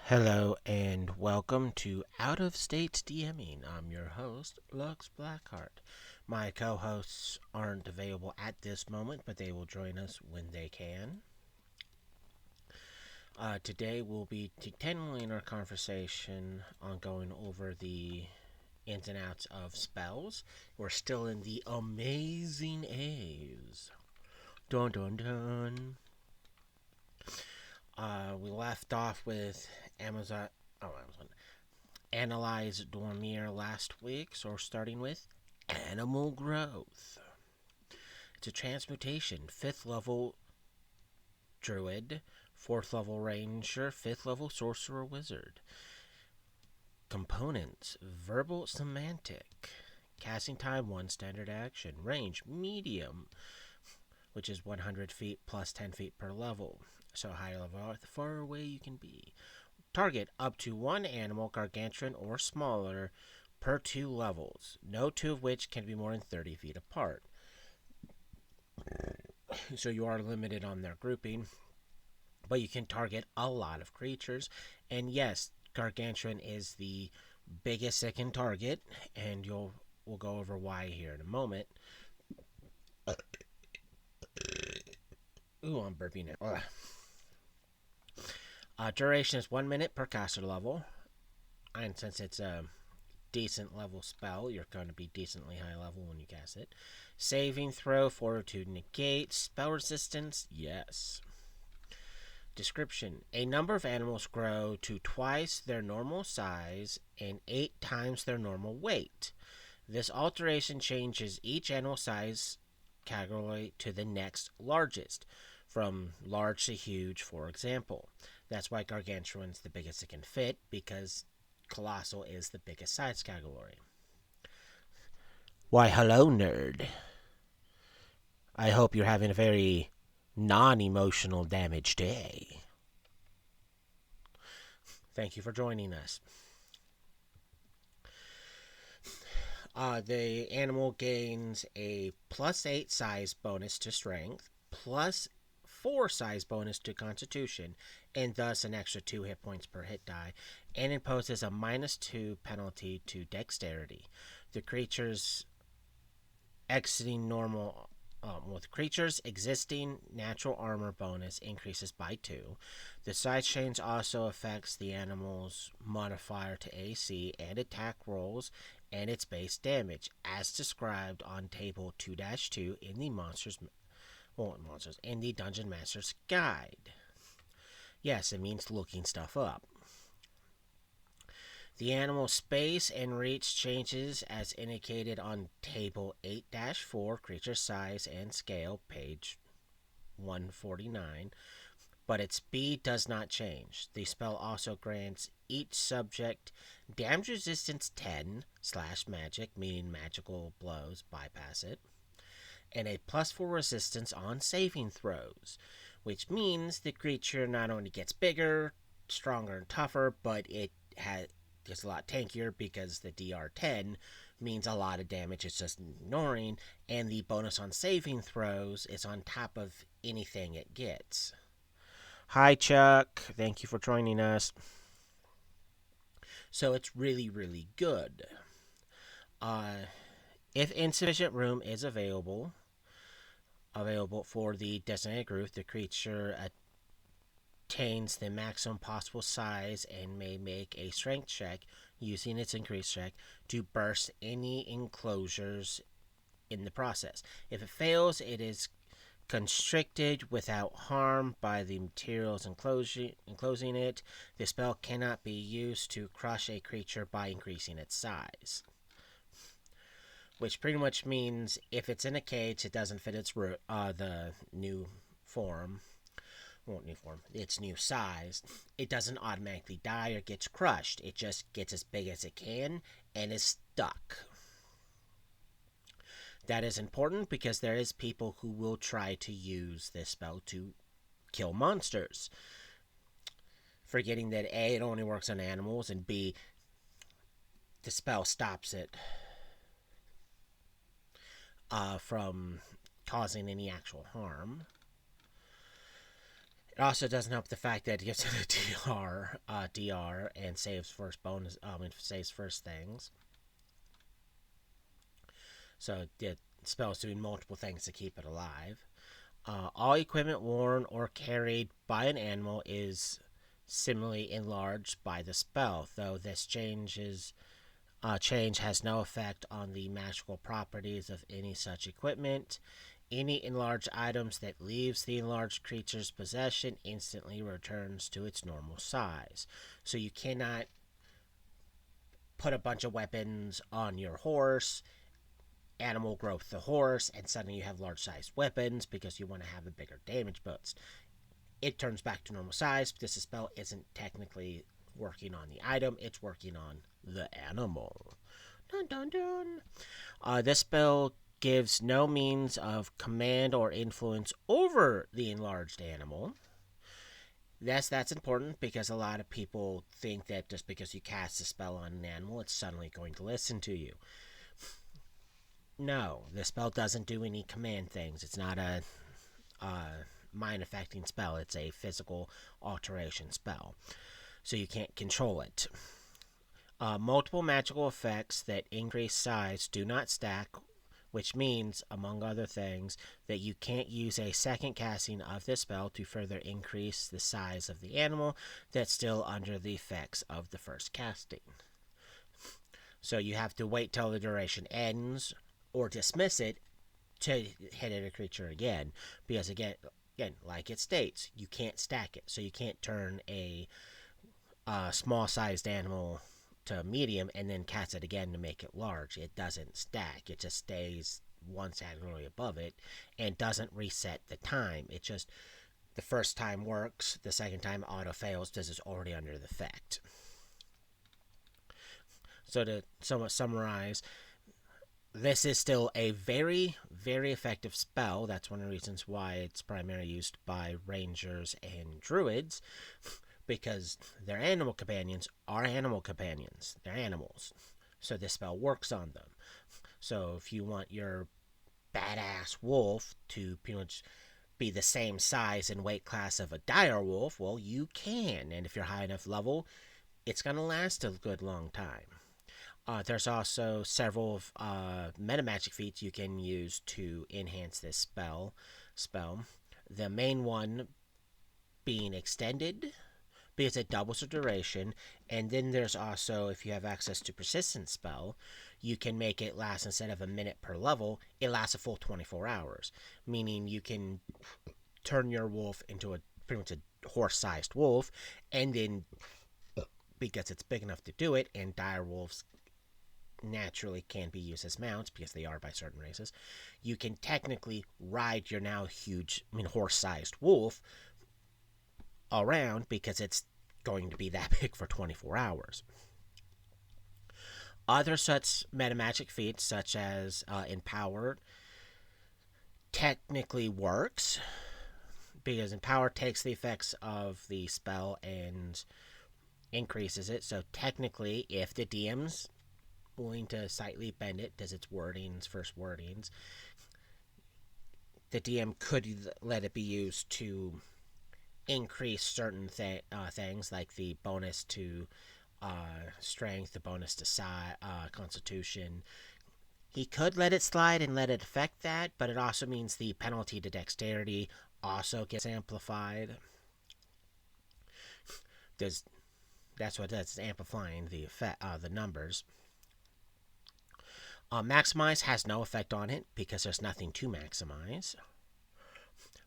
Hello and welcome to Out of State DMing. I'm your host, lluksblackheart. My co-hosts aren't available at this moment, but they will join us when they can. Today we'll be continuing our conversation on going over the ins and outs of spells. We're still in the amazing A's. Dun dun dun. We left off with Amazon Analyze Dormir last week, so we're starting with Animal Growth. It's a transmutation, 5th level Druid, 4th level Ranger, 5th level Sorcerer Wizard. Components: Verbal Semantic, casting time 1 standard action, range medium, which is 100 feet plus 10 feet per level, so higher level the farther away you can be. Target up to 1 animal, gargantuan or smaller, per 2 levels, no 2 of which can be more than 30 feet apart. So you are limited on their grouping, but you can target a lot of creatures. And yes, gargantuan is the biggest it can target, and we'll go over why here in a moment. Ooh, I'm burping now. Duration is 1 minute per caster level, and since it's a decent level spell, you're going to be decently high level when you cast it. Saving throw, fortitude negate, spell resistance, yes. Description: a number of animals grow to twice their normal size and 8 times their normal weight. This alteration changes each animal size category to the next largest, from large to huge, for example. That's why gargantuan's the biggest it can fit, because colossal is the biggest size category. Why, hello, nerd. I hope you're having a very non-emotional damage day. Thank you for joining us. The animal gains a +8 size bonus to strength, +4 size bonus to constitution, and thus an extra 2 hit points per hit die, and imposes a -2 penalty to dexterity. The creature's exiting normal with creatures existing natural armor bonus increases by 2. The side change also affects the animal's modifier to AC and attack rolls and its base damage, as described on table 2-2 in the monsters in the Dungeon Master's Guide. Yes, it means looking stuff up. The animal's space and reach changes as indicated on Table 8-4, Creature Size and Scale, page 149, but its speed does not change. The spell also grants each subject damage resistance 10/magic, meaning magical blows bypass it, and a +4 resistance on saving throws, which means the creature not only gets bigger, stronger, and tougher, but it's a lot tankier because the DR10 means a lot of damage it's just ignoring, and the bonus on saving throws is on top of anything it gets. Hi, Chuck. Thank you for joining us. So it's really, really good. If insufficient room is available for the designated group, the creature attains the maximum possible size and may make a strength check using its increased check to burst any enclosures in the process. If it fails, it is constricted without harm by the materials enclosing it. The spell cannot be used to crush a creature by increasing its size. Which pretty much means if it's in a cage, it doesn't fit its the new form. Its new size, it doesn't automatically die or gets crushed. It just gets as big as it can and is stuck. That is important because there is people who will try to use this spell to kill monsters, forgetting that A, it only works on animals, and B, the spell stops it from causing any actual harm. It also doesn't help the fact that it gives it a DR, and saves first bonus. It saves first things. So the spell's doing multiple things to keep it alive. All equipment worn or carried by an animal is similarly enlarged by the spell, though this change has no effect on the magical properties of any such equipment. Any enlarged items that leaves the enlarged creature's possession instantly returns to its normal size. So you cannot put a bunch of weapons on your horse, animal growth the horse, and suddenly you have large sized weapons because you want to have a bigger damage boost. It turns back to normal size because the spell isn't technically working on the item, it's working on the animal. Dun dun dun. This spell gives no means of command or influence over the enlarged animal. That's important because a lot of people think that just because you cast a spell on an animal, it's suddenly going to listen to you. No, the spell doesn't do any command things. It's not a mind affecting spell, it's a physical alteration spell. So you can't control it. Multiple magical effects that increase size do not stack, which means, among other things, that you can't use a second casting of this spell to further increase the size of the animal that's still under the effects of the first casting. So you have to wait till the duration ends or dismiss it to hit at a creature again, because again, like it states, you can't stack it, so you can't turn a small-sized animal to medium and then cast it again to make it large. It doesn't stack. It just stays one category above it and doesn't reset the time. It just, the first time works, the second time auto fails because it's already under the effect. So to somewhat summarize, this is still a very, very effective spell. That's one of the reasons why it's primarily used by rangers and druids, because their animal companions are animal companions. They're animals. So this spell works on them. So if you want your badass wolf to pretty much be the same size and weight class of a dire wolf, well, you can. And if you're high enough level, it's going to last a good long time. There's also several meta magic feats you can use to enhance this spell. The main one being extended, because it doubles the duration, and then there's also, if you have access to persistent spell, you can make it last, instead of a minute per level, it lasts a full 24 hours, meaning you can turn your wolf into a pretty much a horse-sized wolf, and then, because it's big enough to do it, and dire wolves naturally can be used as mounts because they are by certain races, you can technically ride your now huge, horse-sized wolf around because it's going to be that big for 24 hours. Other such metamagic feats, such as Empowered, technically works because Empower takes the effects of the spell and increases it. So technically, if the DM's willing to slightly bend it, does its first wordings, the DM could let it be used to increase certain things, like the bonus to strength, the bonus to constitution. He could let it slide and let it affect that, but it also means the penalty to dexterity also gets amplified. That's what that's amplifying the effect, the numbers. Maximize has no effect on it because there's nothing to maximize.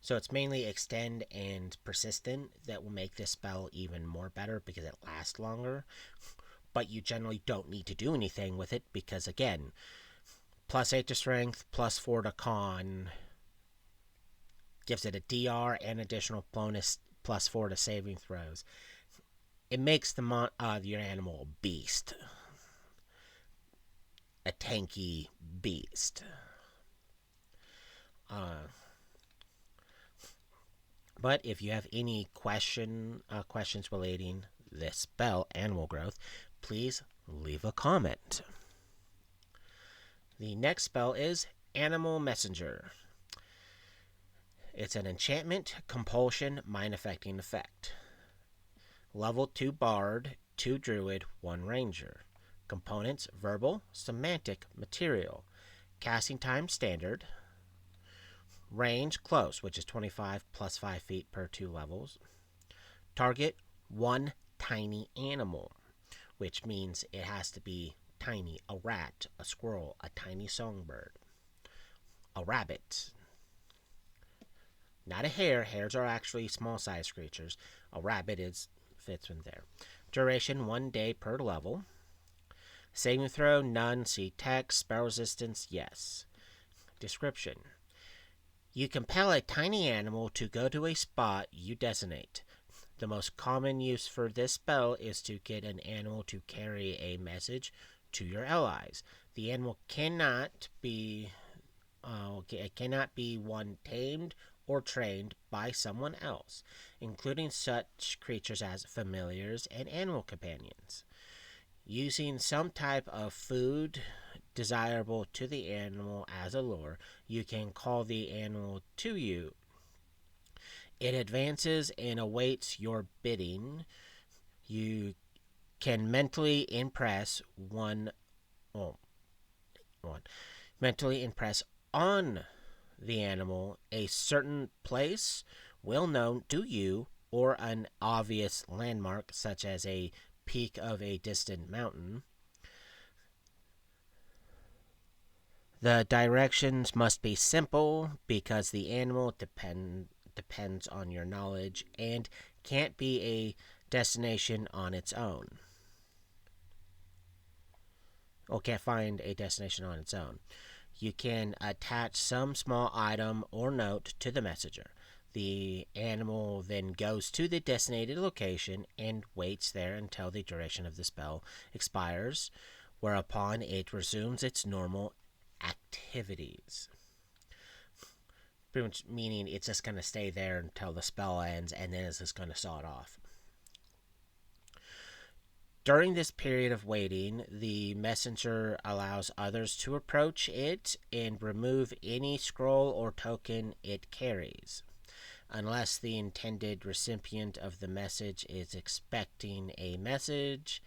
So it's mainly extend and persistent that will make this spell even more better because it lasts longer. But you generally don't need to do anything with it because, again, +8 to strength, +4 to con, gives it a DR and additional bonus +4 to saving throws. It makes your animal a beast. A tanky beast. But if you have any questions relating this spell, Animal Growth, please leave a comment. The next spell is Animal Messenger. It's an enchantment, compulsion, mind affecting effect. Level 2 Bard, 2 Druid, 1 Ranger. Components: verbal, semantic, material. Casting time standard. Range close, which is 25 plus 5 feet per 2 levels. Target: one tiny animal, which means it has to be tiny. A rat, a squirrel, a tiny songbird, a rabbit. Not a hare. Hares are actually small-sized creatures. A rabbit fits in there. Duration: 1 day per level. Saving throw: none. See text. Spell resistance: yes. Description: you compel a tiny animal to go to a spot you designate. The most common use for this spell is to get an animal to carry a message to your allies. The animal cannot be one tamed or trained by someone else, including such creatures as familiars and animal companions. Using some type of food desirable to the animal as a lure, you can call the animal to you. It advances and awaits your bidding. You can mentally impress mentally impress on the animal a certain place well known to you or an obvious landmark such as a peak of a distant mountain. The directions must be simple because the animal depends on your knowledge and can't be a destination on its own. Or can't find a destination on its own. You can attach some small item or note to the messenger. The animal then goes to the designated location and waits there until the duration of the spell expires, whereupon it resumes its normal activities. Pretty much meaning it's just going to stay there until the spell ends, and then it's just going to saw it off. During this period of waiting, the messenger allows others to approach it and remove any scroll or token it carries, unless the intended recipient of the message is expecting a message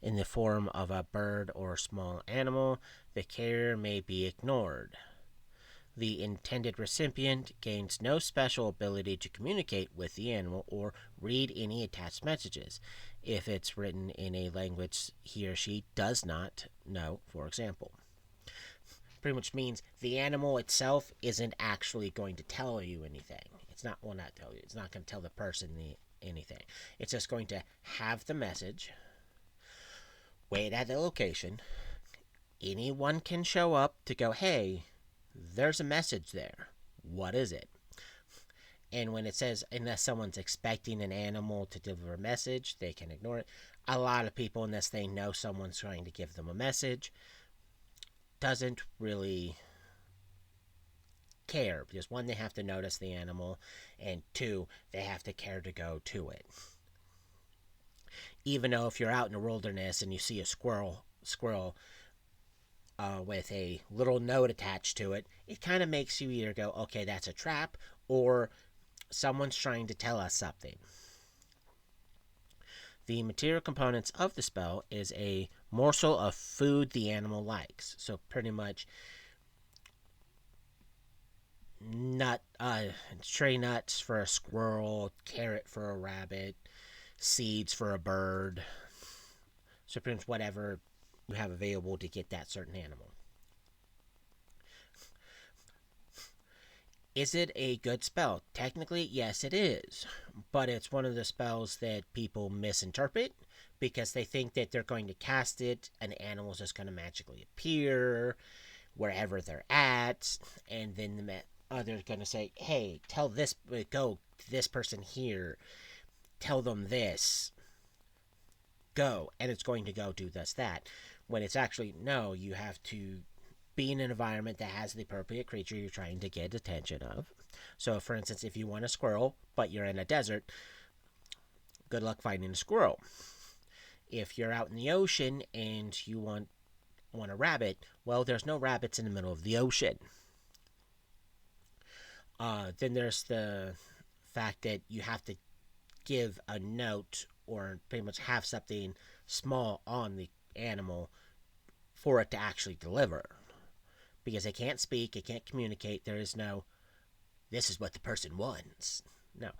in the form of a bird or small animal. The carrier may be ignored. The intended recipient gains no special ability to communicate with the animal or read any attached messages, if it's written in a language he or she does not know, for example. Pretty much means the animal itself isn't actually going to tell you anything. It's not going to tell the person anything. It's just going to have the message, wait at the location. Anyone can show up to go, hey, there's a message there. What is it? And when it says, unless someone's expecting an animal to deliver a message, they can ignore it. A lot of people, unless they know someone's trying to give them a message, doesn't really care. Because one, they have to notice the animal, and two, they have to care to go to it. Even though if you're out in the wilderness and you see a squirrel with a little note attached to it, it kind of makes you either go, okay, that's a trap, or someone's trying to tell us something. The material components of the spell is a morsel of food the animal likes. So pretty much tree nuts for a squirrel, carrot for a rabbit, seeds for a bird. So pretty much whatever you have available to get that certain animal. Is it a good spell? Technically, yes, it is. But it's one of the spells that people misinterpret because they think that they're going to cast it, an animal's just going to magically appear wherever they're at, and then the other's going to say, hey, go to this person here, tell them this, go, and it's going to go do this, that. When it's actually, no, you have to be in an environment that has the appropriate creature you're trying to get attention of. So, for instance, if you want a squirrel, but you're in a desert, good luck finding a squirrel. If you're out in the ocean and you want a rabbit, well, there's no rabbits in the middle of the ocean. Then there's the fact that you have to give a note or pretty much have something small on the animal for it to actually deliver. Because it can't speak, it can't communicate. There is no, this is what the person wants. No.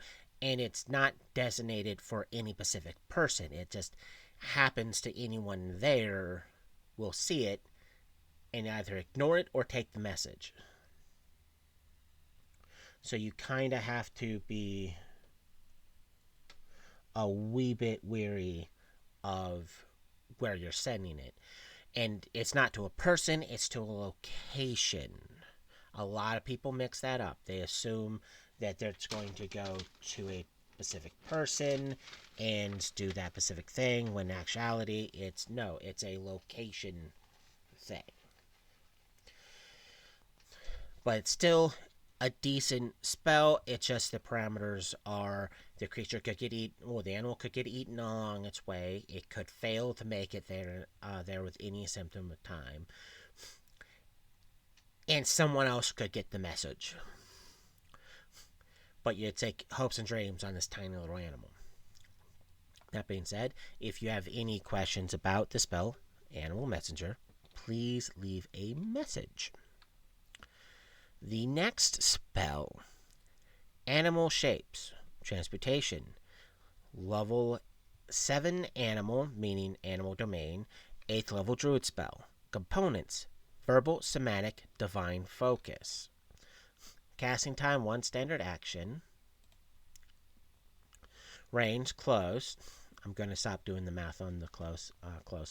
And it's not designated for any specific person. It just happens to anyone there will see it and either ignore it or take the message. So you kind of have to be a wee bit weary of where you're sending it. And it's not to a person, it's to a location. A lot of people mix that up. They assume that it's going to go to a specific person and do that specific thing, when in actuality, it's a location thing. But it's still a decent spell. It's just the parameters are the creature could get eaten, or the animal could get eaten along its way. It could fail to make it there with any symptom of time, and someone else could get the message. But you take hopes and dreams on this tiny little animal. That being said, if you have any questions about the spell Animal Messenger, please leave a message. The next spell, Animal Shapes, Transmutation. Level 7 animal, meaning animal domain, 8th level druid spell. Components, verbal, somatic, divine focus. Casting time, 1 standard action. Range, close. I'm going to stop doing the math on the close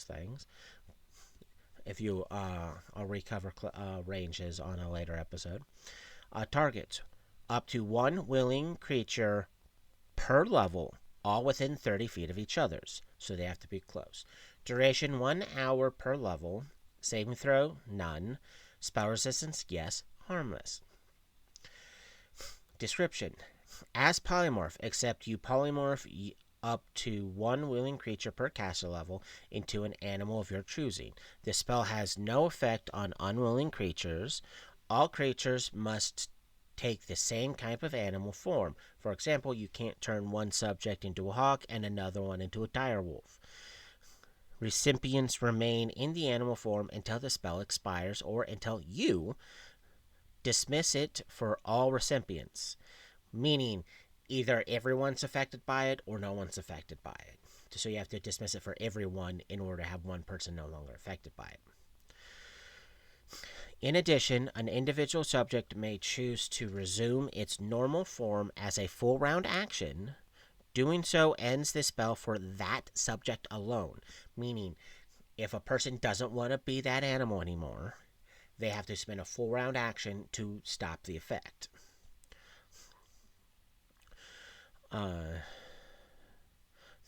things. If you, I'll recover ranges on a later episode. Targets, up to 1 willing creature per level, all within 30 feet of each other's, so they have to be close. Duration, 1 hour per level. Saving throw, none. Spell resistance, yes. Harmless. Description, as polymorph, except you polymorph up to 1 willing creature per caster level into an animal of your choosing. This spell has no effect on unwilling creatures. All creatures must take the same type of animal form. For example, you can't turn one subject into a hawk and another one into a direwolf. Recipients remain in the animal form until the spell expires or until you dismiss it for all recipients, meaning either everyone's affected by it or no one's affected by it. So you have to dismiss it for everyone in order to have one person no longer affected by it. In addition, an individual subject may choose to resume its normal form as a full round action. Doing so ends the spell for that subject alone, meaning if a person doesn't want to be that animal anymore, they have to spend a full round action to stop the effect.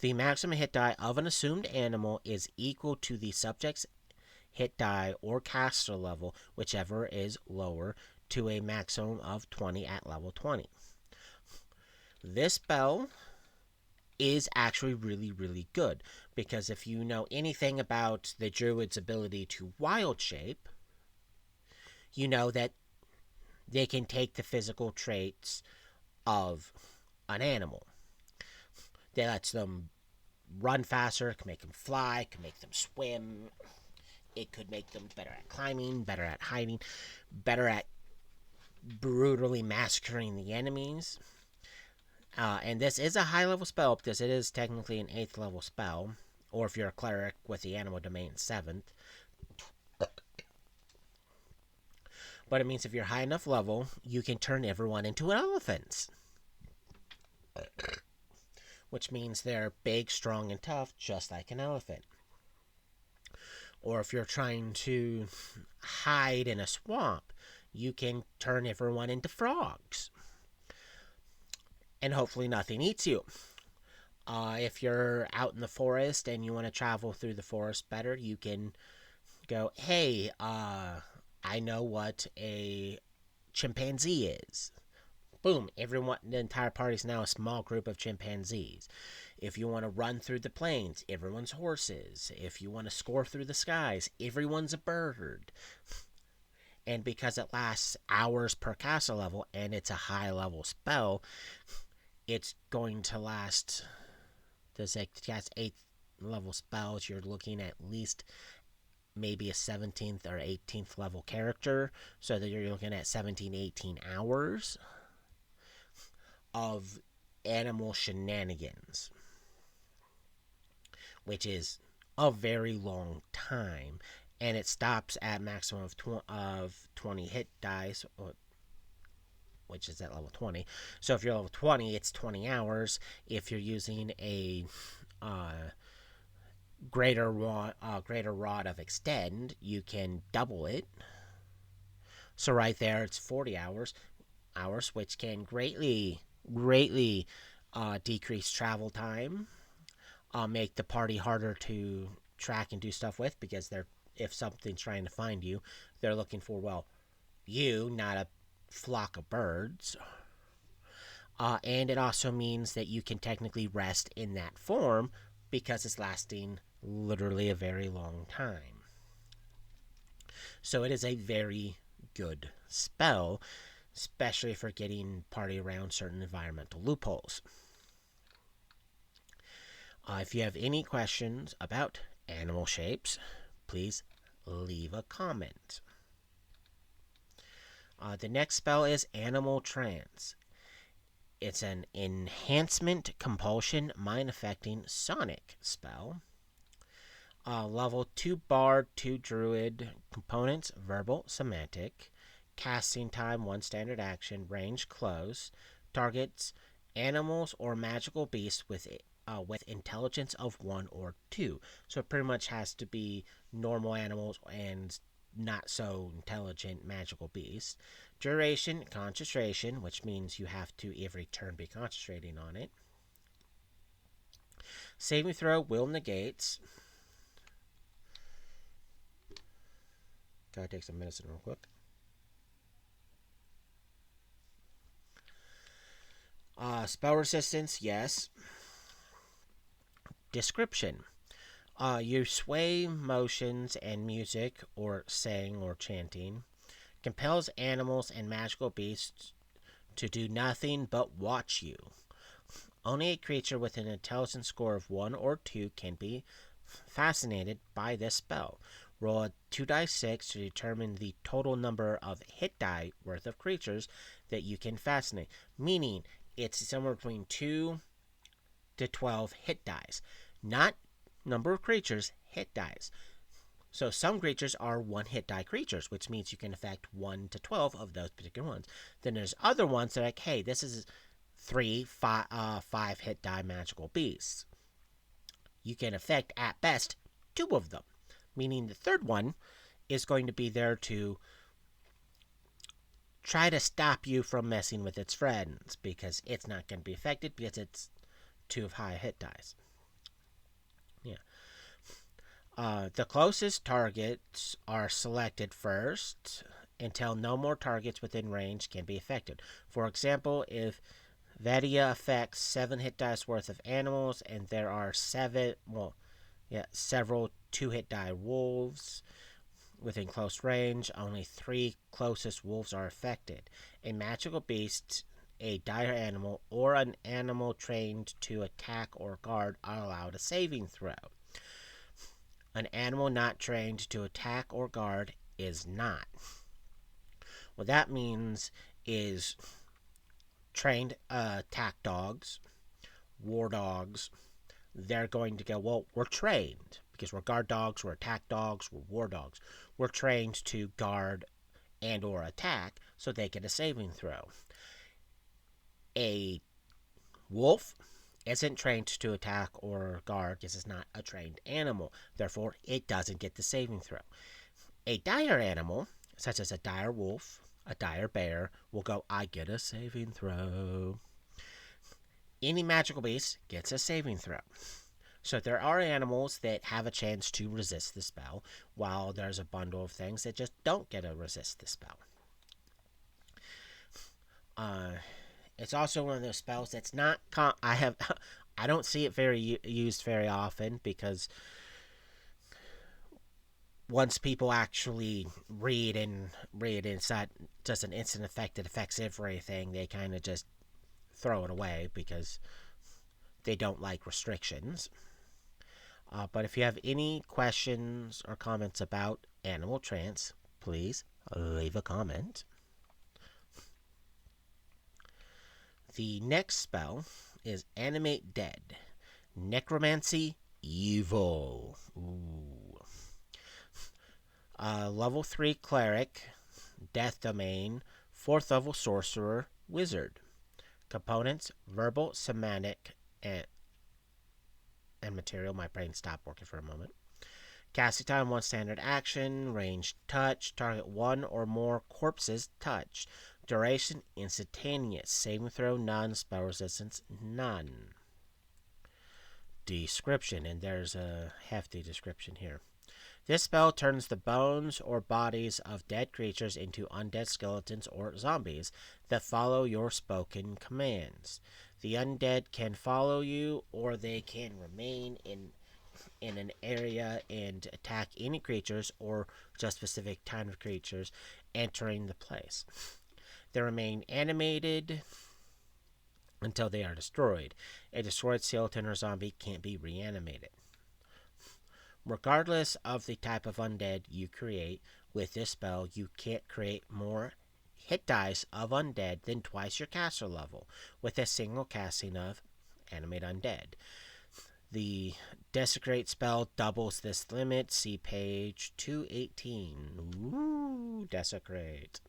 The maximum hit die of an assumed animal is equal to the subject's hit die or caster level, whichever is lower, to a maximum of 20 at level 20. This spell is actually really, really good, because if you know anything about the druid's ability to wild shape, you know that they can take the physical traits of an animal. That lets them run faster, can make them fly, can make them swim. It could make them better at climbing, better at hiding, better at brutally massacring the enemies. And this is a high-level spell because it is technically an 8th level spell, or if you're a cleric with the animal domain, 7th. But it means if you're high enough level, you can turn everyone into elephants. Which means they're big, strong, and tough, just like an elephant. Or if you're trying to hide in a swamp, you can turn everyone into frogs. And hopefully nothing eats you. If you're out in the forest and you want to travel through the forest better, you can go, hey, I know what a chimpanzee is. Boom, everyone, the entire party is now a small group of chimpanzees. If you want to run through the plains, everyone's horses. If you want to score through the skies, everyone's a bird. And because it lasts hours per caster level and it's a high level spell, it's going to last. Does it cast 8th level spells? You're looking at least maybe a 17th or 18th level character. So that you're looking at 17, 18 hours of animal shenanigans, which is a very long time. And it stops at maximum of 20 hit dice, which is at level 20. So if you're level 20, it's 20 hours. If you're using a greater rod of extend, you can double it. So right there, it's 40 hours, which can greatly decrease travel time, make the party harder to track and do stuff with, because if something's trying to find you, they're looking for, well, you, not a flock of birds. And it also means that you can technically rest in that form because it's lasting literally a very long time. So it is a very good spell, especially for getting party around certain environmental loopholes. If you have any questions about animal shapes, please leave a comment. The next spell is Animal Trance. It's an enhancement, compulsion, mind affecting sonic spell. Level 2 bard, 2 druid. Components: verbal, semantic. Casting time: 1 standard action. Range close. Targets: animals or magical beasts with intelligence of 1 or 2. So it pretty much has to be normal animals and not so intelligent magical beasts. Duration: concentration, which means you have to every turn be concentrating on it. Saving throw: will negates. Gotta take some medicine real quick. Spell resistance, yes. Description: you sway motions and music, or saying or chanting. Compels animals and magical beasts to do nothing but watch you. Only a creature with an intelligence score of 1 or 2 can be fascinated by this spell. Roll a 2d6 to determine the total number of hit die worth of creatures that you can fascinate. Meaning, it's somewhere between 2 to 12 hit dice. Not number of creatures, hit dice. So some creatures are 1 hit die creatures, which means you can affect 1 to 12 of those particular ones. Then there's other ones that are like, hey, this is 5 hit die magical beasts. You can affect, at best, 2 of them. Meaning the third one is going to be there to try to stop you from messing with its friends, because it's not going to be affected because it's 2 of high hit dice. Yeah. The closest targets are selected first until no more targets within range can be affected. For example, if Vadia affects 7 hit dice worth of animals and there are several 2 hit die wolves within close range, only 3 closest wolves are affected. A magical beast, a dire animal, or an animal trained to attack or guard are allowed a saving throw. An animal not trained to attack or guard is not. What that means is trained attack dogs, war dogs, they're going to go, well, we're trained because we're guard dogs, we're attack dogs, we're war dogs. We're trained to guard and or attack, so they get a saving throw. A wolf isn't trained to attack or guard because it's not a trained animal. Therefore, it doesn't get the saving throw. A dire animal, such as a dire wolf, a dire bear, will go, I get a saving throw. Any magical beast gets a saving throw. So there are animals that have a chance to resist the spell, while there's a bundle of things that just don't get to resist the spell. It's also one of those spells that's not. I don't see it used very often because once people actually read and it's not just an instant effect that affects everything, they kind of just throw it away because they don't like restrictions. But if you have any questions or comments about Animal Trance, please leave a comment. The next spell is Animate Dead. Necromancy Evil. Ooh. Level 3 Cleric. Death Domain. 4th level Sorcerer. Wizard. Components: verbal, somatic, and material. My brain stopped working for a moment. Casting time: 1 standard action. Range: touch. Target 1 or more corpses touched. Duration: instantaneous. Saving throw: none. Spell resistance: none. Description, and there's a hefty description here. This spell turns the bones or bodies of dead creatures into undead skeletons or zombies that follow your spoken commands. The undead can follow you, or they can remain in an area and attack any creatures or just specific kind of creatures entering the place. They remain animated until they are destroyed. A destroyed skeleton or zombie can't be reanimated. Regardless of the type of undead you create with this spell, you can't create more hit dice of undead than twice your caster level with a single casting of Animate Undead. The Desecrate spell doubles this limit. See page 218. Ooh, Desecrate.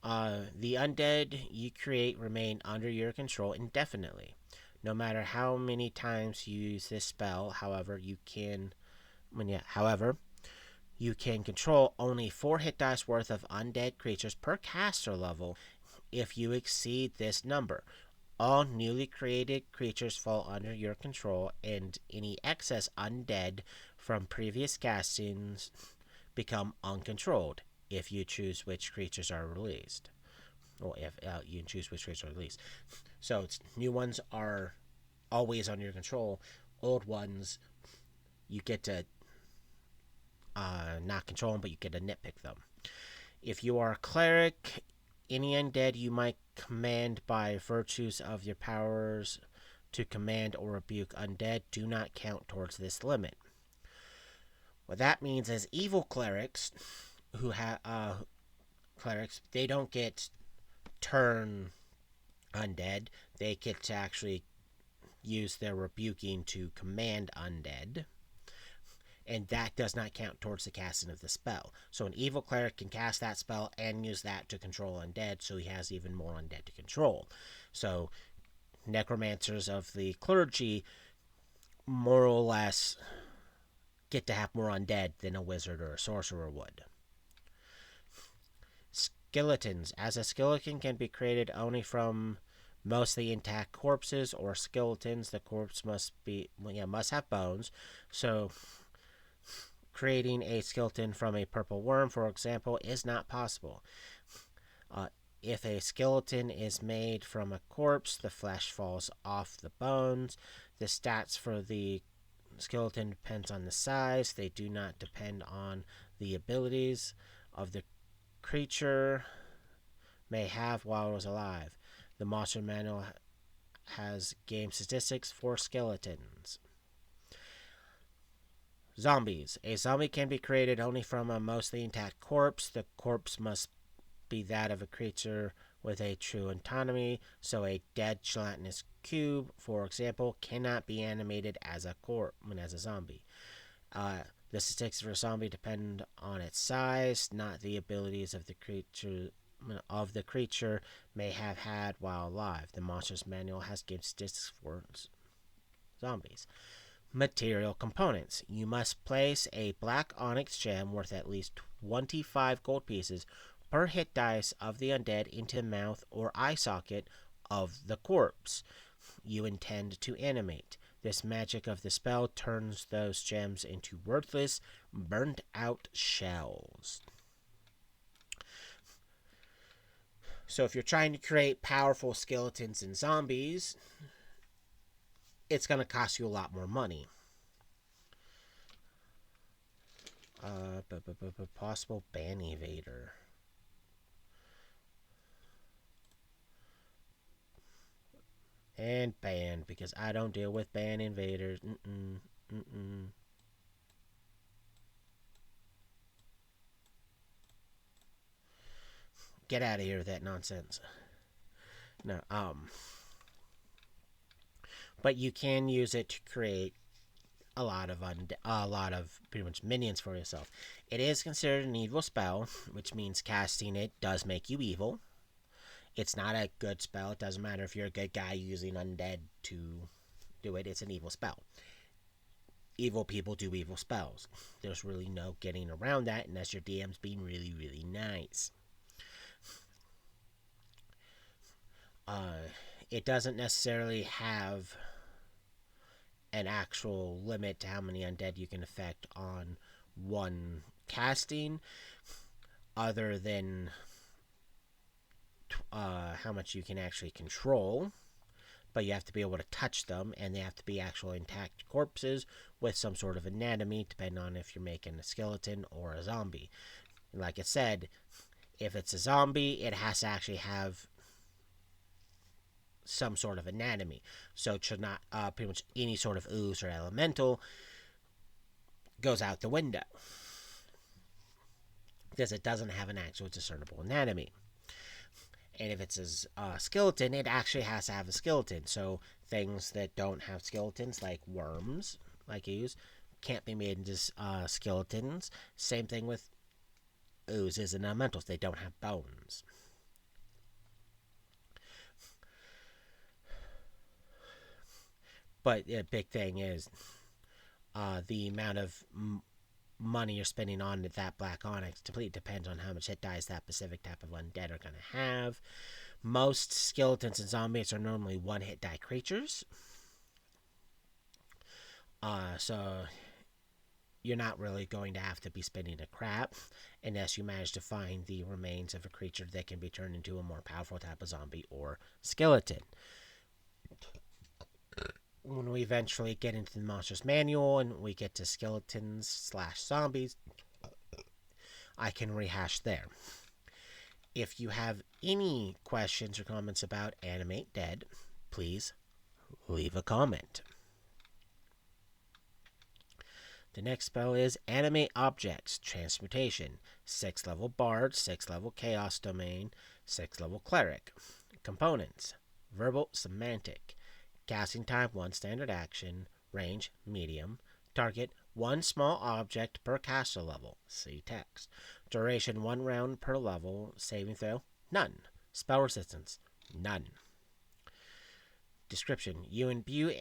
The undead you create remain under your control indefinitely. No matter how many times you use this spell, however, you can control only 4 hit dice worth of undead creatures per caster level if you exceed this number. All newly created creatures fall under your control, and any excess undead from previous castings become uncontrolled if you choose which creatures are released. Or if you can choose which creatures are released. So new ones are always under your control. Old ones, you get to not control them, but you get to nitpick them. If you are a cleric, any undead you might command by virtues of your powers to command or rebuke undead do not count towards this limit. What that means is evil clerics who have they don't get turn undead. They get to actually use their rebuking to command undead, and that does not count towards the casting of the spell. So an evil cleric can cast that spell and use that to control undead, so he has even more undead to control. So necromancers of the clergy more or less get to have more undead than a wizard or a sorcerer would. Skeletons. As a skeleton can be created only from mostly intact corpses or skeletons, the corpse must have bones. So creating a skeleton from a purple worm, for example, is not possible. If a skeleton is made from a corpse, the flesh falls off the bones. The stats for the skeleton depends on the size. They do not depend on the abilities of the creature may have while it was alive. The Monster Manual has game statistics for skeletons. Zombies. A zombie can be created only from a mostly intact corpse. The corpse must be that of a creature with a true autonomy, so a dead gelatinous cube, for example, cannot be animated as a zombie. The statistics for a zombie depend on its size, not the abilities of the creature may have had while alive. The Monster's Manual has game statistics for zombies. Material components. You must place a black onyx gem worth at least 25 gold pieces per hit dice of the undead into the mouth or eye socket of the corpse you intend to animate. This magic of the spell turns those gems into worthless, burnt out shells. So if you're trying to create powerful skeletons and zombies, it's going to cost you a lot more money. Possible ban evader. And ban, because I don't deal with ban invaders. Get out of here with that nonsense. No, but you can use it to create a lot of pretty much minions for yourself. It is considered an evil spell, which means casting it does make you evil. It's not a good spell. It doesn't matter if you're a good guy using undead to do it. It's an evil spell. Evil people do evil spells. There's really no getting around that unless your DM's being really, really nice. It doesn't necessarily have an actual limit to how many undead you can affect on one casting, other than how much you can actually control. But you have to be able to touch them, and they have to be actual intact corpses with some sort of anatomy, depending on if you're making a skeleton or a zombie. And like I said, if it's a zombie, it has to actually have some sort of anatomy. So it should not, pretty much any sort of ooze or elemental goes out the window, because it doesn't have an actual discernible anatomy. And if it's a skeleton, it actually has to have a skeleton. So things that don't have skeletons, like worms, like ooze, can't be made into skeletons. Same thing with oozes and elementals. They don't have bones. But the big thing is the amount of money you're spending on that black onyx completely depends on how much hit dice that specific type of undead are going to have. Most skeletons and zombies are normally one hit die creatures. So you're not really going to have to be spending a crap unless you manage to find the remains of a creature that can be turned into a more powerful type of zombie or skeleton. When we eventually get into the monster's manual and we get to skeletons / zombies, I can rehash there. If you have any questions or comments about Animate Dead, please leave a comment. The next spell is Animate Objects, Transmutation. 6th level Bard, 6th level Chaos Domain, 6th level Cleric. Components: Verbal, Semantic. Casting time 1 standard action. Range medium. Target 1 small object per caster level. See text. Duration 1 round per level. Saving throw none. Spell resistance none. Description: you imbue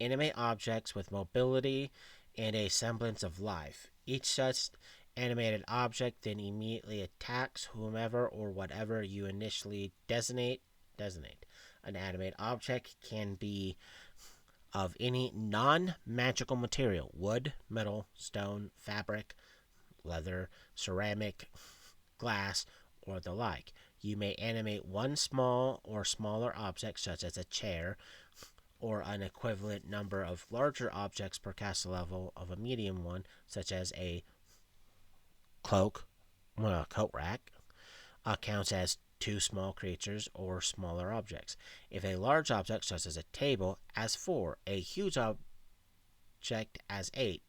animate objects with mobility and a semblance of life. Each such animated object then immediately attacks whomever or whatever you initially designate. An animate object can be of any non-magical material: wood, metal, stone, fabric, leather, ceramic, glass, or the like. You may animate one small or smaller object, such as a chair, or an equivalent number of larger objects per caster level of a medium one, such as a coat rack, counts as 2 small creatures or smaller objects. If a large object, such as a table, as 4, a huge object as 8,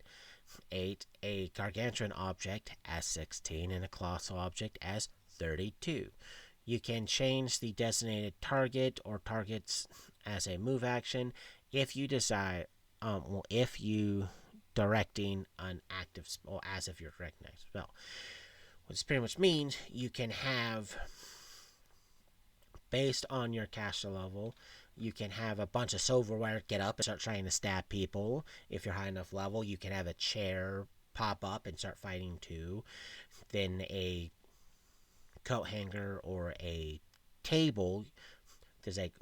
a gargantuan object as 16, and a colossal object as 32. You can change the designated target or targets as a move action if you decide. If you directing an active spell, as if you're directing an active spell, which pretty much means you can have, based on your caster level, you can have a bunch of silverware get up and start trying to stab people. If you're high enough level, you can have a chair pop up and start fighting too. Then a coat hanger or a table. There's like,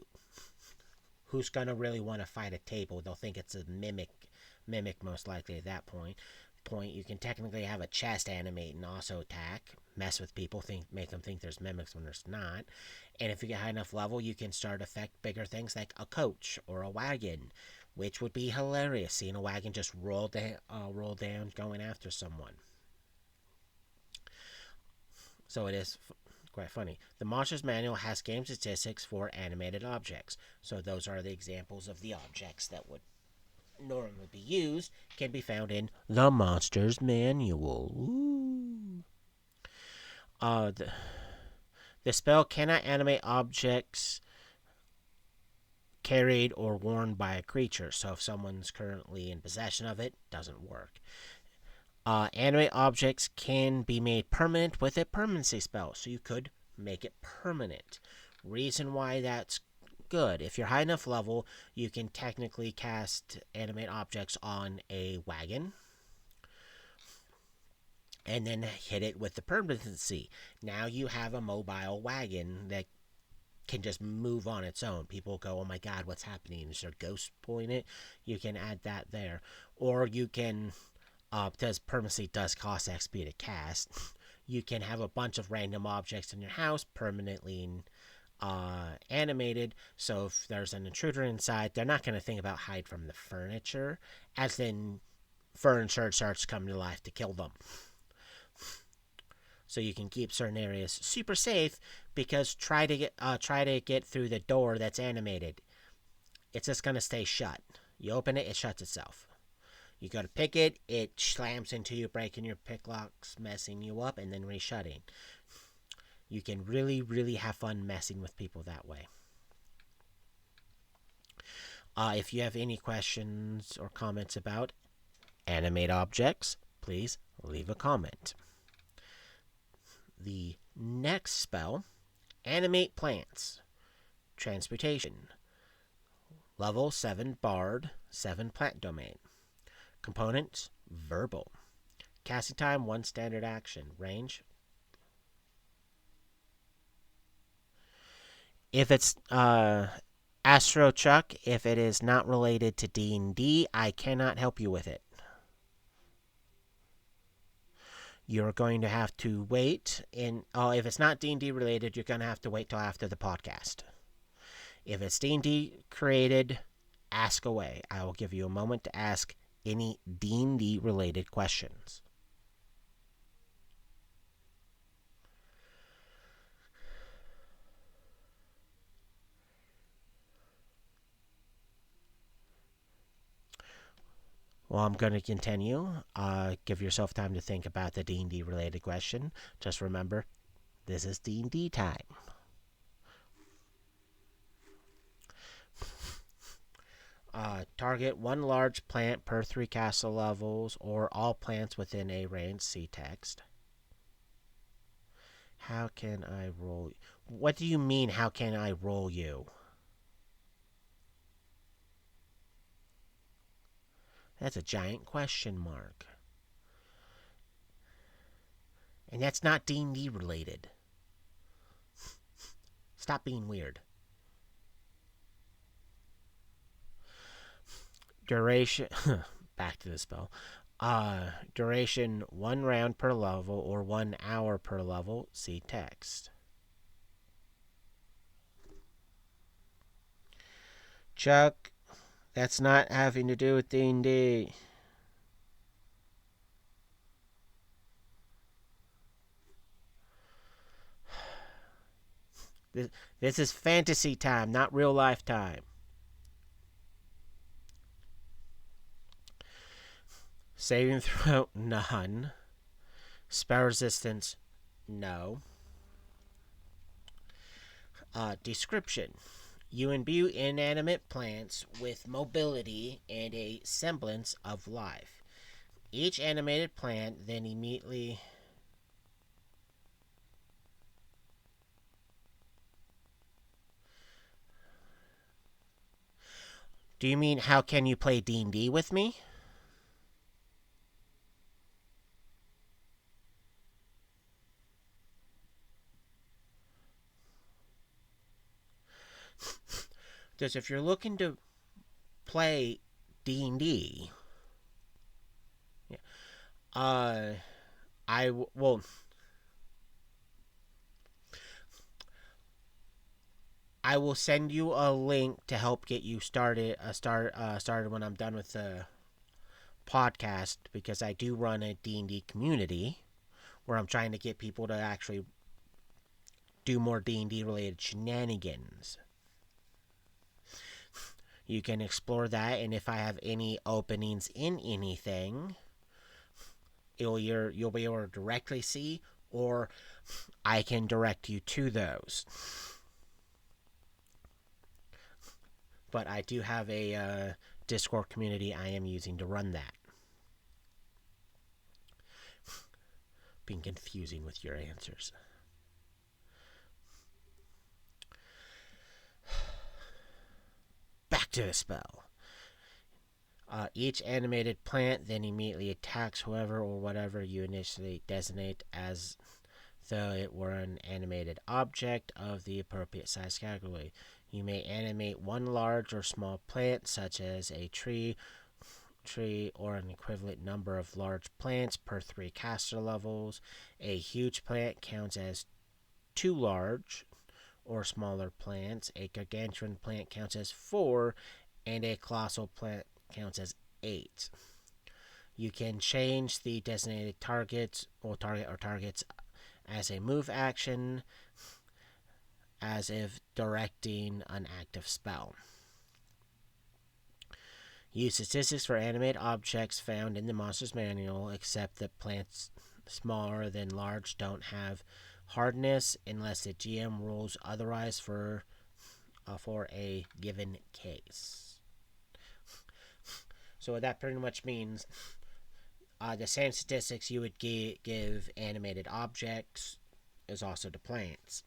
who's gonna really want to fight a table? They'll think it's a mimic most likely at that point. You can technically have a chest animate and also attack, mess with people, make them think there's mimics when there's not. And if you get high enough level, you can start affect bigger things like a coach or a wagon, which would be hilarious, seeing a wagon just roll down going after someone. So it is quite funny. The Monsters Manual has game statistics for animated objects. So those are the examples of the objects that would normally be used, can be found in the Monsters Manual. Ooh. Uh, the, the spell cannot animate objects carried or worn by a creature. So if someone's currently in possession of it, doesn't work. Animate objects can be made permanent with a permanency spell, so you could make it permanent. Reason why that's good: if you're high enough level, you can technically cast animate objects on a wagon and then hit it with the permanency. Now you have a mobile wagon that can just move on its own. People go, oh my god, what's happening? Is there ghosts pulling it? You can add that there. Or you can, because permanency does cost XP to cast, you can have a bunch of random objects in your house permanently animated. So if there's an intruder inside, they're not going to think about hide from the furniture, as then furniture starts coming to life to kill them. So you can keep certain areas super safe, because try to get through the door that's animated. It's just gonna stay shut. You open it, it shuts itself. You go to pick it, it slams into you, breaking your pick locks, messing you up, and then reshutting. You can really, really have fun messing with people that way. If you have any questions or comments about animate objects, please leave a comment. The next spell, animate plants. Transportation. Level 7 Bard, 7 Plant Domain. Components, verbal. Casting time, 1 standard action. Range. If it's Astro Chuck, if it is not related to D&D, I cannot help you with it. You're going to have to wait. If it's not D&D related, you're going to have to wait till after the podcast. If it's D&D created, ask away. I will give you a moment to ask any D&D related questions. Well, I'm going to continue. Give yourself time to think about the D&D related question. Just remember, this is D&D time. Target 1 large plant per 3 castle levels, or all plants within a range. See text. How can I roll? What do you mean, how can I roll you? That's a giant question mark. And that's not D&D related. Stop being weird. Duration. Back to the spell. Duration 1 round per level or 1 hour per level. See text. Chuck, that's not having to do with D&D. This is fantasy time, not real life time. Saving throw, none. Spell resistance, no. Description. You imbue inanimate plants with mobility and a semblance of life. Each animated plant then immediately... Do you mean, how can you play D&D with me? Because if you're looking to play D&D, I will... I will send you a link to help get you started. Started when I'm done with the podcast, because I do run a D&D community where I'm trying to get people to actually do more D&D related shenanigans. You can explore that, and if I have any openings in anything, you'll be able to directly see, or I can direct you to those. But I do have a Discord community I am using to run that. Being confusing with your answers. Back to the spell. Each animated plant then immediately attacks whoever or whatever you initially designate as though it were an animated object of the appropriate size category. You may animate one large or small plant, such as a tree, or an equivalent number of large plants per 3 caster levels. A huge plant counts as 2 large or smaller plants. A gargantuan plant counts as 4, and a colossal plant counts as 8. You can change the designated targets or targets as a move action, as if directing an active spell. Use statistics for animated objects found in the monster's manual, except that plants smaller than large don't have hardness unless the GM rules otherwise for a given case. So what that pretty much means, the same statistics you would give animated objects is also to plants.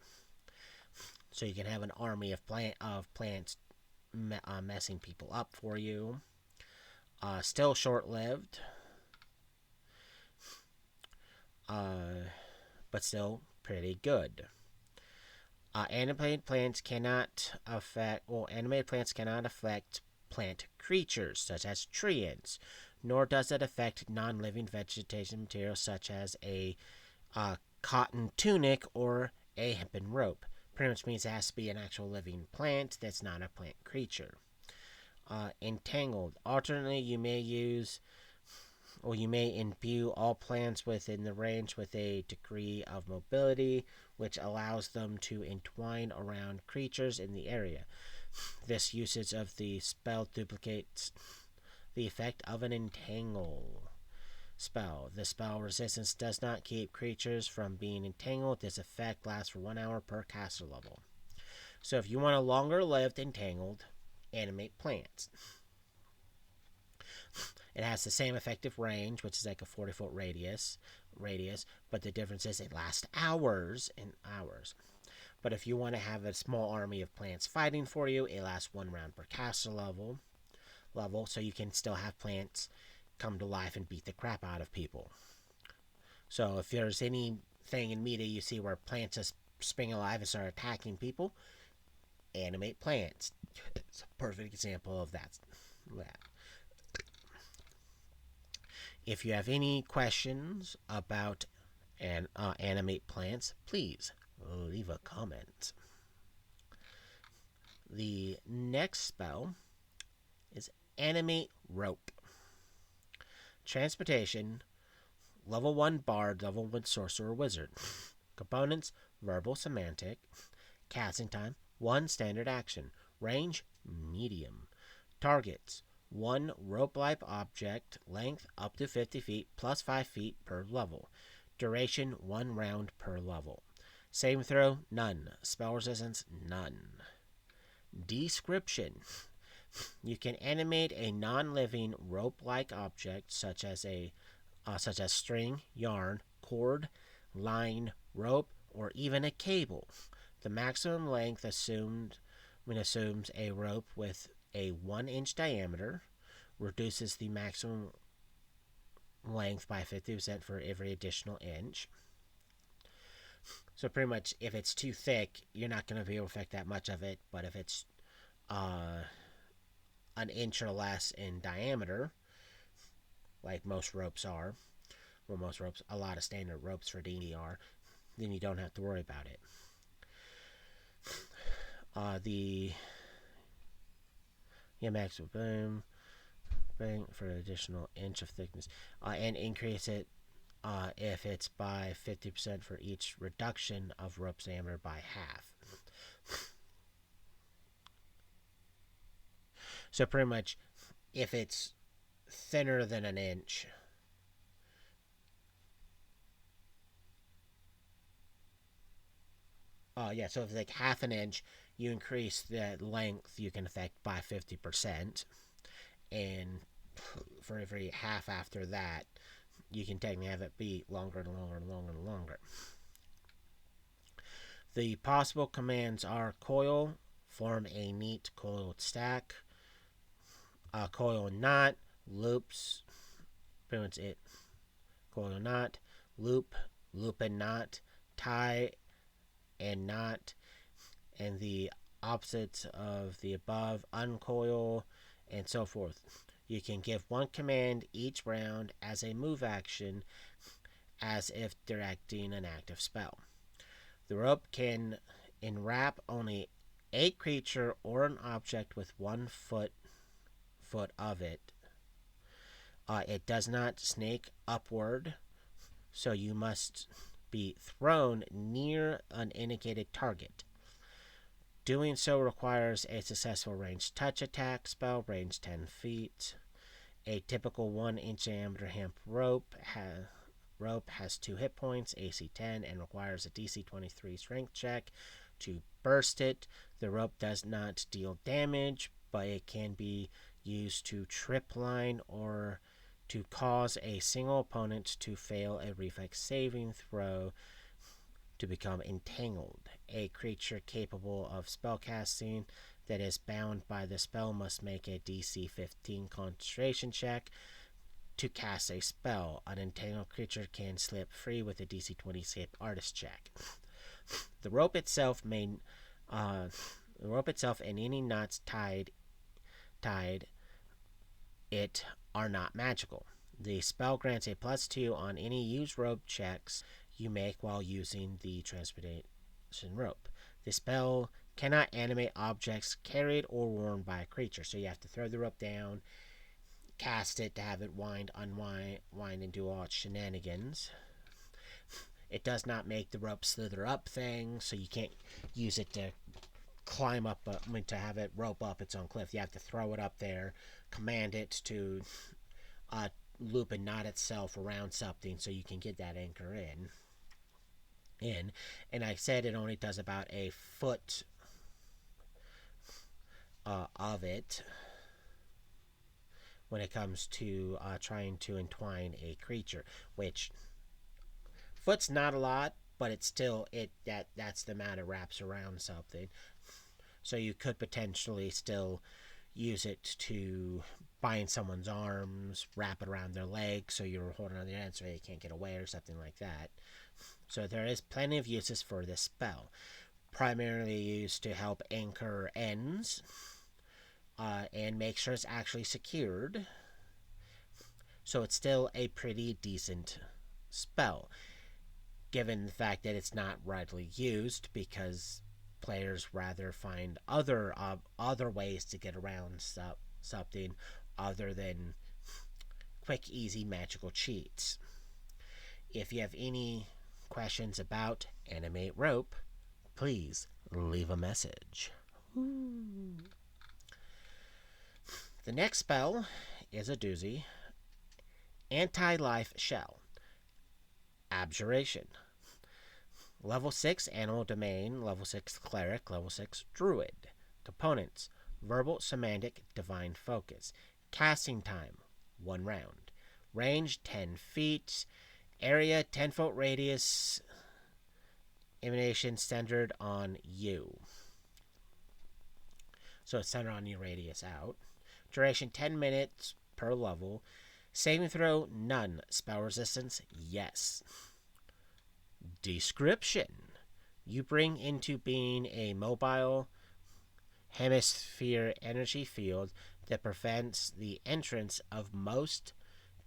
So you can have an army of plants messing people up for you. Still short-lived, but still pretty good. Animated plants cannot affect plant creatures such as treants, nor does it affect non-living vegetation materials such as a cotton tunic or a hempen rope. Pretty much means it has to be an actual living plant that's not a plant creature. Entangled. Alternately, you may imbue all plants within the range with a degree of mobility, which allows them to entwine around creatures in the area. This usage of the spell duplicates the effect of an entangle spell. The spell resistance does not keep creatures from being entangled. This effect lasts for 1 hour per caster level. So if you want a longer-lived entangled, animate plants. It has the same effective range, which is like a 40-foot radius, but the difference is it lasts hours and hours. But if you want to have a small army of plants fighting for you, it lasts 1 round per caster level, so you can still have plants come to life and beat the crap out of people. So if there's anything in media you see where plants just spring alive and start attacking people, animate plants. It's a perfect example of that. If you have any questions about animate plants, please leave a comment. The next spell is Animate Rope. Transportation, level 1 Bard, level 1 Sorcerer Wizard. Components, Verbal Semantic. Casting time, 1 standard action. Range, medium. Targets, 1 rope-like object, length up to 50 feet, plus 5 feet per level. Duration, 1 round per level. Saving throw, none. Spell resistance, none. Description. You can animate a non-living rope-like object such as string, yarn, cord, line, rope, or even a cable. The maximum length assumes a rope with a 1-inch diameter, reduces the maximum length by 50% for every additional inch. So pretty much, if it's too thick, you're not going to be able to affect that much of it, but if it's an inch or less in diameter, like most ropes are, a lot of standard ropes for D&D are, then you don't have to worry about it. Maximum boom, bang for an additional inch of thickness, and increase it if it's by 50% for each reduction of rope's diameter by half. So pretty much, if it's thinner than an inch, so if it's like half an inch, you increase the length you can affect by 50%, and for every half after that, you can technically have it be longer and longer and longer and longer. The possible commands are coil, form a neat coiled stack, coil and knot, loops, pretty much it. Coil and knot, loop, loop and knot, tie and knot, and the opposites of the above, uncoil, and so forth. You can give one command each round as a move action, as if directing an active spell. The rope can enwrap only a creature or an object with 1 foot of it. It does not snake upward, so you must be thrown near an indicated target. Doing so requires a successful ranged touch attack spell, range 10 feet. A typical 1-inch diameter hemp rope has 2 hit points, AC 10, and requires a DC 23 strength check to burst it. The rope does not deal damage, but it can be used to trip line or to cause a single opponent to fail a reflex saving throw to become entangled. A creature capable of spellcasting that is bound by the spell must make a DC 15 concentration check to cast a spell. An entangled creature can slip free with a DC 20 escape artist check. The rope itself and any knots tied it are not magical. The spell grants a +2 on any used rope checks you make while using the transportation rope. The spell cannot animate objects carried or worn by a creature, so you have to throw the rope down, cast it to have it wind, unwind, and do all its shenanigans. It does not make the rope slither up thing, so you can't use it to climb up, to have it rope up its own cliff. You have to throw it up there, command it to loop and knot itself around something so you can get that anchor in. And I said it only does about a foot of it when it comes to trying to entwine a creature, which foot's not a lot, but it's still that's the amount it wraps around something. So you could potentially still use it to bind someone's arms, wrap it around their legs so you're holding on the end so they can't get away or something like that. So there is plenty of uses for this spell. Primarily used to help anchor ends and make sure it's actually secured. So it's still a pretty decent spell, given the fact that it's not widely used because players rather find other ways to get around something other than quick, easy magical cheats. If you have any questions about animate rope, please leave a message. The next spell is a doozy. Anti-life shell. Abjuration. Level 6 Animal Domain, Level 6 Cleric, Level 6 Druid. Components: Verbal, Semantic, Divine Focus. Casting time: 1 round. Range: 10 feet. Area: 10-foot radius. Emanation centered on you. So it's centered on your radius out. Duration: 10 minutes per level. Saving throw: none. Spell resistance: yes. Description: you bring into being a mobile hemisphere energy field that prevents the entrance of most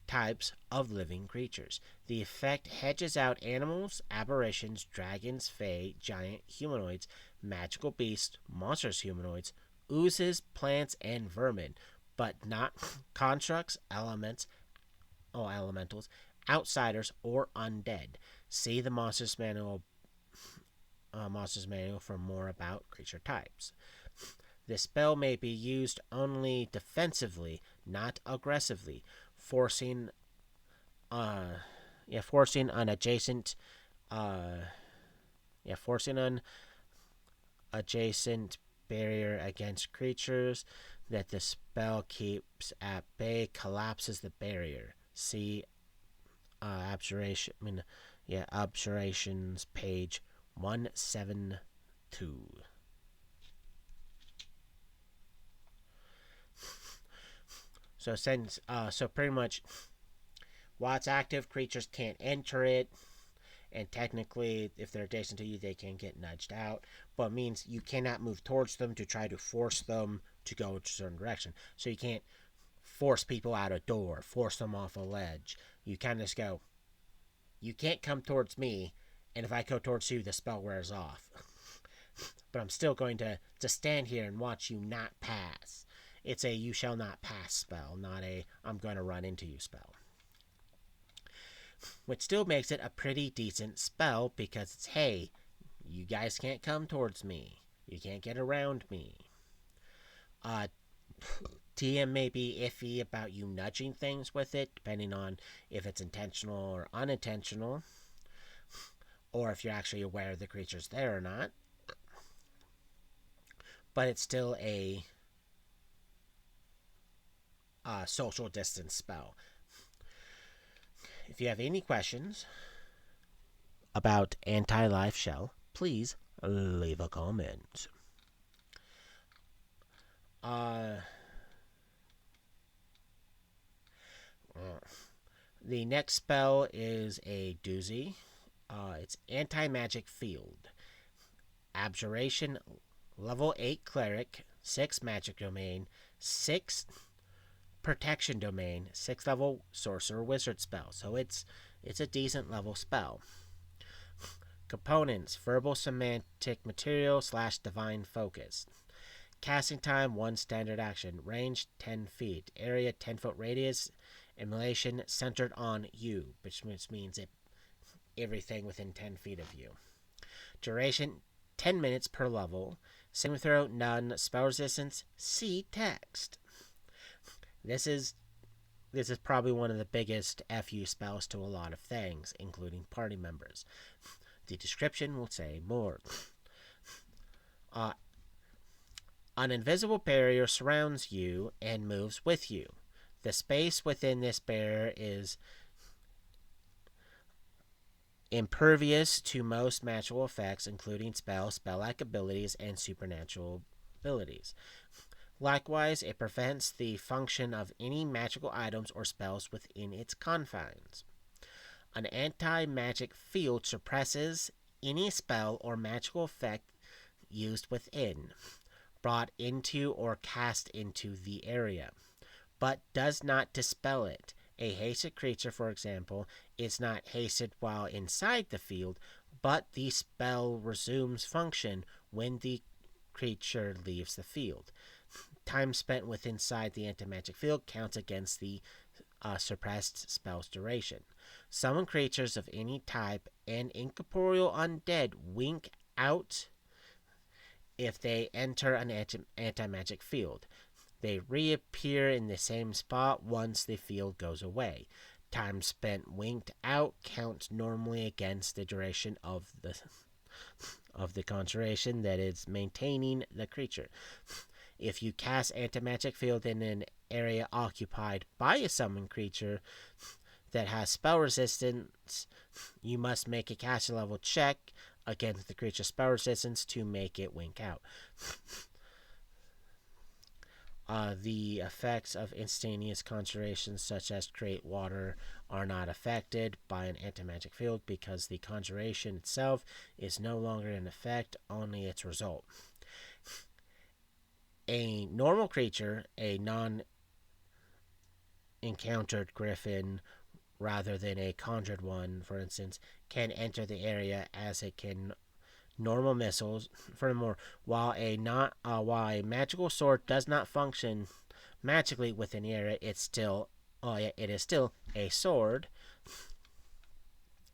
types of living creatures. The effect hedges out animals, aberrations, dragons, fae, giant humanoids, magical beasts, monstrous humanoids, oozes, plants, and vermin, but not constructs, elementals, outsiders, or undead. See the Monsters Manual for more about creature types. This spell may be used only defensively, not aggressively, forcing forcing an adjacent forcing an adjacent barrier against creatures that the spell keeps at bay collapses the barrier. See Abjurations page 172. So pretty much while it's active, creatures can't enter it, and technically, if they're adjacent to you, they can get nudged out. But it means you cannot move towards them to try to force them to go a certain direction. So you can't force people out a door, force them off a ledge. You kind of just go, you can't come towards me, and if I go towards you, the spell wears off. But I'm still going to stand here and watch you not pass. It's a you shall not pass spell, not a I'm going to run into you spell. Which still makes it a pretty decent spell because it's, hey, you guys can't come towards me. You can't get around me. TM may be iffy about you nudging things with it, depending on if it's intentional or unintentional, or if you're actually aware the creature's there or not. But it's still a social distance spell. If you have any questions about Anti-Life Shell, please leave a comment. The next spell is a doozy. It's Anti-Magic Field. Abjuration, level 8 Cleric, 6 Magic Domain, 6 Protection Domain, 6 level Sorcerer Wizard spell. So it's a decent level spell. Components: Verbal Semantic Material / Divine Focus. Casting time 1 standard action. Range 10 feet. Area 10-foot radius. Emulation centered on you, which means everything within 10 feet of you. Duration 10 minutes per level. Saving throw none. Spell resistance see text. This is probably one of the biggest FU spells to a lot of things, including party members. The description will say more. An invisible barrier surrounds you and moves with you. The space within this barrier is impervious to most magical effects, including spell-like abilities, and supernatural abilities. Likewise, it prevents the function of any magical items or spells within its confines. An anti-magic field suppresses any spell or magical effect used within, brought into, or cast into the area, but does not dispel it. A hasted creature, for example, is not hasted while inside the field, but the spell resumes function when the creature leaves the field. Time spent inside the anti-magic field counts against the suppressed spell's duration. Summon creatures of any type and incorporeal undead wink out if they enter an anti-magic field. They reappear in the same spot once the field goes away. Time spent winked out counts normally against the duration of the concentration that is maintaining the creature. If you cast anti-magic field in an area occupied by a summoned creature that has spell resistance, you must make a caster level check against the creature's spell resistance to make it wink out. The effects of instantaneous conjurations, such as create water, are not affected by an anti-magic field because the conjuration itself is no longer in effect, only its result. A normal creature, a non-encountered griffin rather than a conjured one, for instance, can enter the area as it can normal missiles. Furthermore, while a magical sword does not function magically within the area, it is still a sword.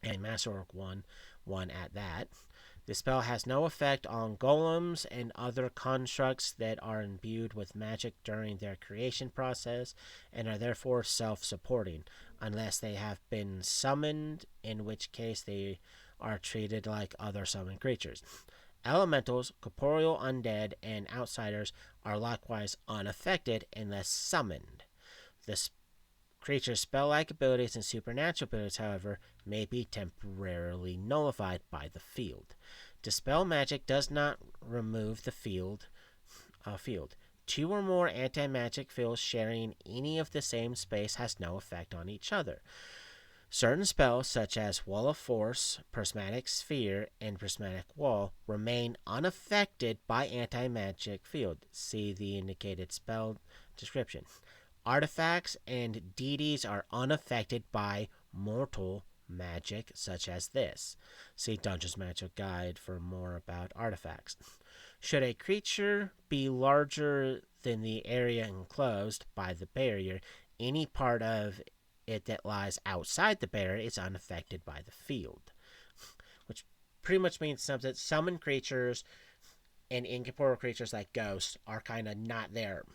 and Masterwork 1 at that. The spell has no effect on golems and other constructs that are imbued with magic during their creation process and are therefore self supporting, unless they have been summoned, in which case they are treated like other summoned creatures. Elementals, corporeal undead, and outsiders are likewise unaffected unless summoned. The creature's spell like abilities and supernatural abilities, however, may be temporarily nullified by the field. Dispel magic does not remove the field. Two or more anti-magic fields sharing any of the same space has no effect on each other. Certain spells, such as Wall of Force, Prismatic Sphere, and Prismatic Wall, remain unaffected by anti-magic field. See the indicated spell description. Artifacts and deities are unaffected by mortal magic, such as this. See Dungeons Magic Guide for more about artifacts. Should a creature be larger than the area enclosed by the barrier, any part of it that lies outside the barrier is unaffected by the field. Which pretty much means something. Summoned creatures and incorporeal creatures like ghosts are kind of not there.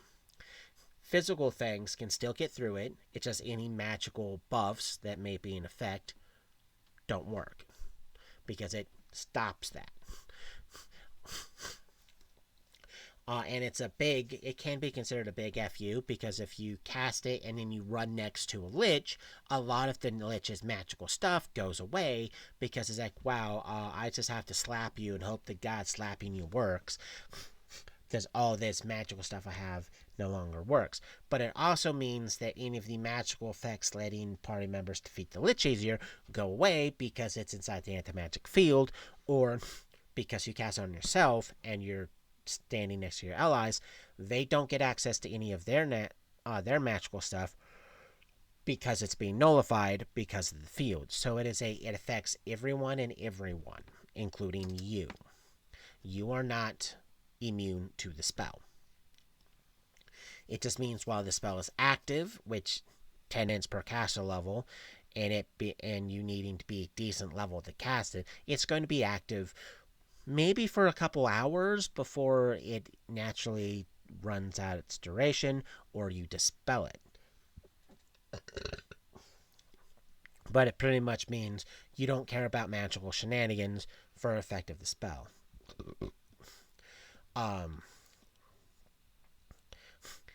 Physical things can still get through it. It's just any magical buffs that may be in effect don't work because it stops that. And it can be considered a big FU because if you cast it and then you run next to a lich, a lot of the lich's magical stuff goes away because it's like, wow, I just have to slap you and hope the god slapping you works because all this magical stuff I have no longer works. But it also means that any of the magical effects letting party members defeat the lich easier go away because it's inside the anti-magic field, or because you cast it on yourself and you're standing next to your allies, they don't get access to any of their magical stuff because it's being nullified because of the field. So it affects everyone and everyone, including you. You are not immune to the spell. It just means while the spell is active, which 10 ends per caster level, and you needing to be decent level to cast it, it's going to be active maybe for a couple hours before it naturally runs out its duration or you dispel it. But it pretty much means you don't care about magical shenanigans for effect of the spell.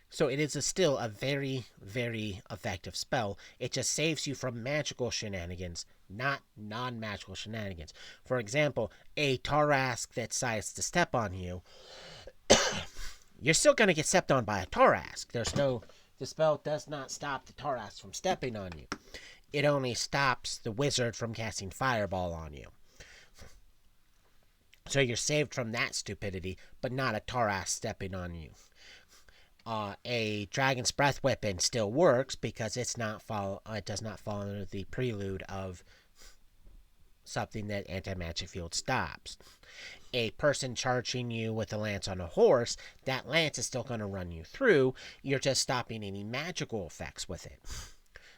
So it is still a very, very effective spell. It just saves you from magical shenanigans, not non-magical shenanigans. For example, a Tarask that decides to step on you, you're still going to get stepped on by a Tarask. The spell does not stop the Tarask from stepping on you. It only stops the wizard from casting Fireball on you. So you're saved from that stupidity, but not a Tarask stepping on you. A Dragon's Breath weapon still works because it does not fall under the prelude of something that anti-magic field stops. A person charging you with a lance on a horse, that lance is still going to run you through. You're just stopping any magical effects with it.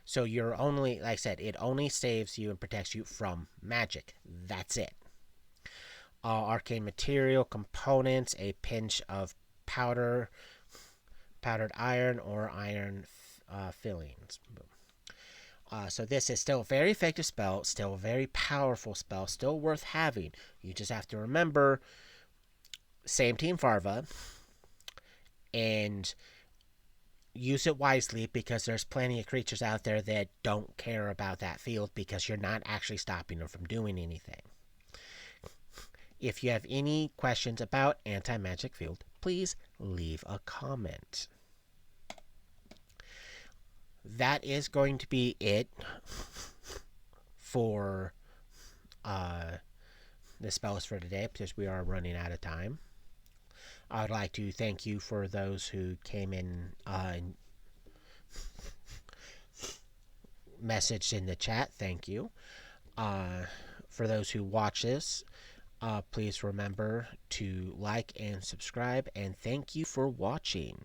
So you're only, like I said, it only saves you and protects you from magic. That's it. Arcane material, components, a pinch of powdered iron or iron fillings. So this is still a very effective spell, still a very powerful spell, still worth having. You just have to remember, same Team Farva, and use it wisely because there's plenty of creatures out there that don't care about that field because you're not actually stopping them from doing anything. If you have any questions about anti-magic field, please leave a comment. That is going to be it for the spells for today because we are running out of time. I would like to thank you for those who came in and messaged in the chat. Thank you. For those who watch this, please remember to like and subscribe, and thank you for watching.